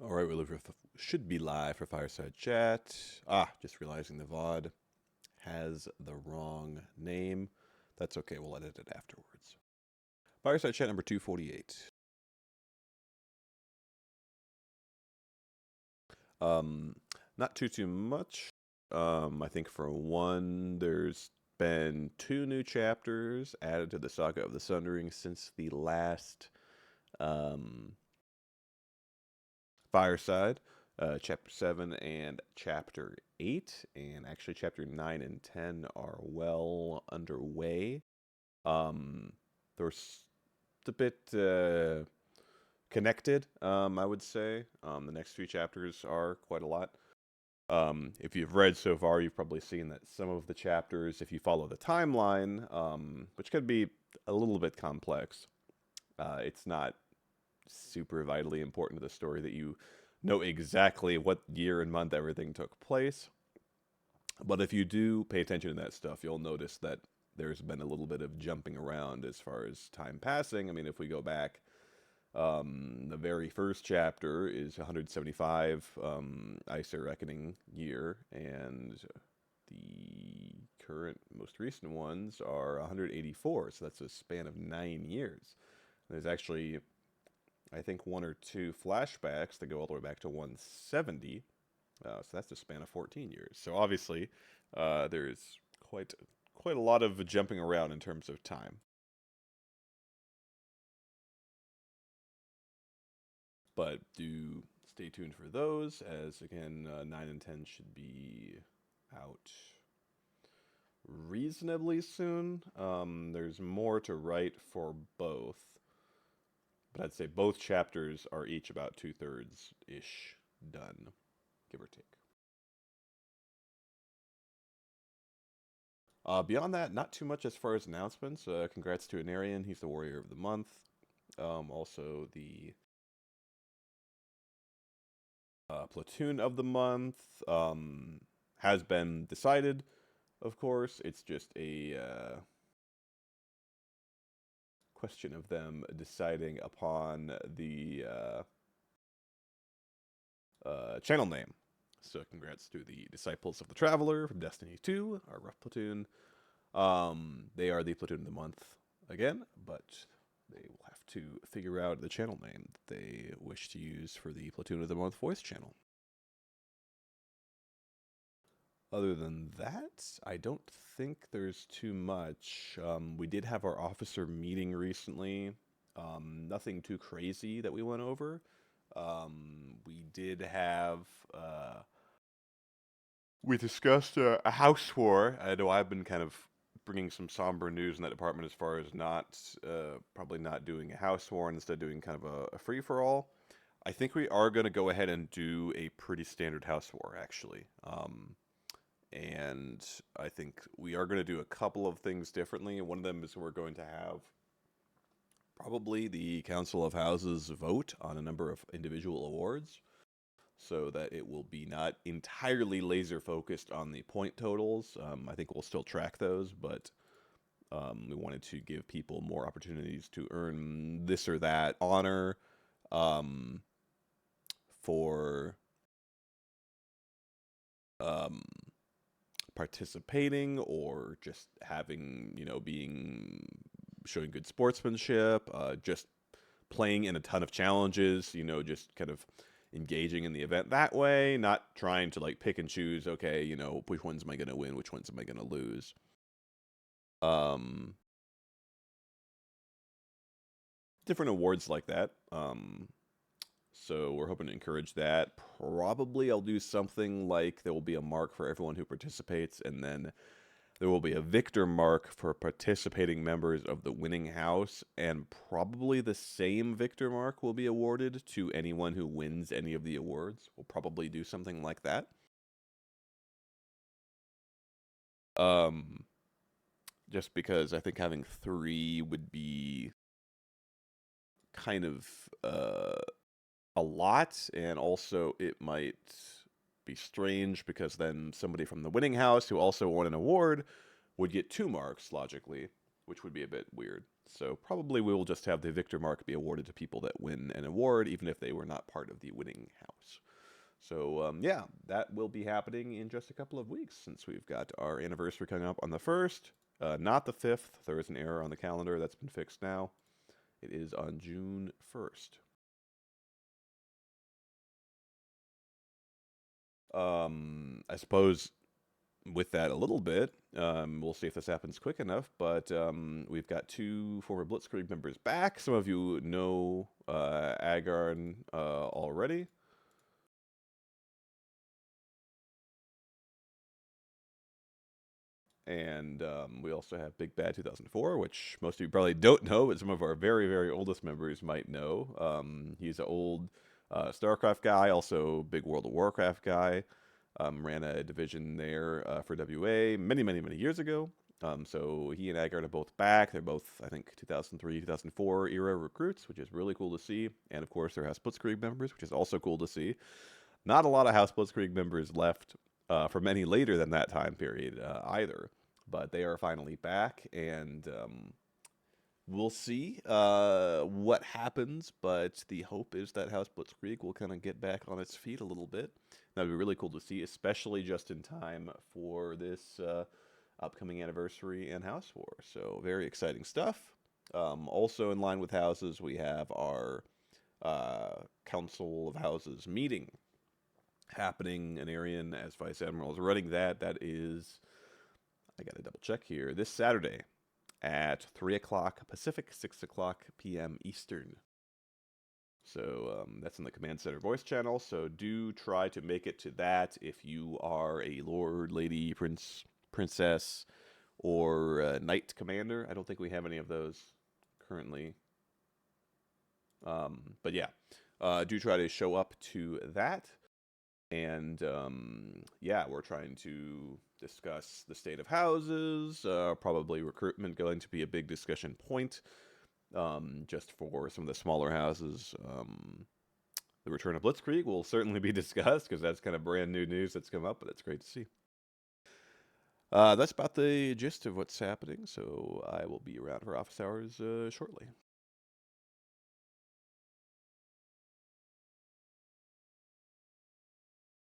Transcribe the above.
All right, should be live for Fireside Chat. Just realizing the VOD has the wrong name. That's okay, we'll edit it afterwards. Fireside Chat number 248. Um, Not too much. I think for one, there's been 2 new chapters added to the Saga of the Sundering since the last um, Fireside, Chapter 7 and Chapter 8, and actually Chapter 9 and 10 are well underway. They're a bit connected, I would say. The next 3 chapters are quite a lot. If you've read so far, you've probably seen that some of the chapters, if you follow the timeline, which could be a little bit complex, it's not super vitally important to the story that you know exactly what year and month everything took place. But if you do pay attention to that stuff, you'll notice that there's been a little bit of jumping around as far as time passing. I mean, if we go back, the very first chapter is 175 Æsir Reckoning year, and the current, most recent ones are 184, so that's a span of 9 years. There's actually, I think, 1 or 2 flashbacks that go all the way back to 170. So that's a span of 14 years. So obviously, there's quite a lot of jumping around in terms of time. But do stay tuned for those, as again, 9 and 10 should be out reasonably soon. There's more to write for both, but I'd say both chapters are each about 2/3 ish done, give or take. Beyond that, not too much as far as announcements. Congrats to Anarian, he's the Warrior of the Month. Also, the Platoon of the Month has been decided, of course. It's just a question of them deciding upon the channel name. So congrats to the Disciples of the Traveler from Destiny 2, our rough platoon. They are the Platoon of the Month again, but they will have to figure out the channel name that they wish to use for the Platoon of the Month voice channel. Other than that, I don't think there's too much. We did have our officer meeting recently. Nothing too crazy that we went over. We did have. We discussed a house war. I know I've been kind of bringing some somber news in that department as far as probably not doing a house war and instead doing kind of a free for all. I think we are going to go ahead and do a pretty standard house war, actually. And I think we are going to do a couple of things differently. One of them is we're going to have probably the Council of Houses vote on a number of individual awards so that it will be not entirely laser focused on the point totals. I think we'll still track those, but we wanted to give people more opportunities to earn this or that honor for um, participating or just having, showing good sportsmanship, just playing in a ton of challenges, just kind of engaging in the event that way, not trying to like pick and choose, okay, which ones am I going to win, which ones am I going to lose. Different awards like that. So we're hoping to encourage that. Probably I'll do something like there will be a mark for everyone who participates, and then there will be a victor mark for participating members of the winning house, and probably the same victor mark will be awarded to anyone who wins any of the awards. We'll probably do something like that. Um, just because I think having 3 would be kind of a lot, and also it might be strange because then somebody from the winning house who also won an award would get 2 marks logically, which would be a bit weird. So probably we will just have the victor mark be awarded to people that win an award, even if they were not part of the winning house. So yeah, that will be happening in just a couple of weeks, since we've got our anniversary coming up on the 1st, not the 5th. There is an error on the calendar that's been fixed now. It is on June 1st. I suppose with that a little bit, we'll see if this happens quick enough, but we've got 2 former Blitzkrieg members back. Some of you know Agarn already. And we also have Big Bad 2004, which most of you probably don't know, but some of our very, very oldest members might know. He's an old StarCraft guy, also big World of Warcraft guy. Ran a division there for WA many, many, many years ago. So he and Agarn are both back. They're both, I think, 2003, 2004 era recruits, which is really cool to see. And of course, they're House Blitzkrieg members, which is also cool to see. Not a lot of House Blitzkrieg members left for many later than that time period either. But they are finally back, and we'll see what happens. But the hope is that House Blitzkrieg will kind of get back on its feet a little bit. That'd be really cool to see, especially just in time for this upcoming anniversary and House War. So very exciting stuff. Also in line with houses, we have our Council of Houses meeting happening in Arian as Vice Admiral is running that. That is, I got to double check here, this Saturday at 3 o'clock Pacific, 6 o'clock p.m. Eastern. So that's in the Command Center voice channel. So do try to make it to that if you are a Lord, Lady, Prince, Princess, or Knight Commander. I don't think we have any of those currently. But yeah, do try to show up to that. And yeah, we're trying to discuss the state of houses, probably recruitment going to be a big discussion point, just for some of the smaller houses. The return of Blitzkrieg will certainly be discussed, because that's kind of brand new news that's come up, but it's great to see. That's about the gist of what's happening, so I will be around for office hours shortly.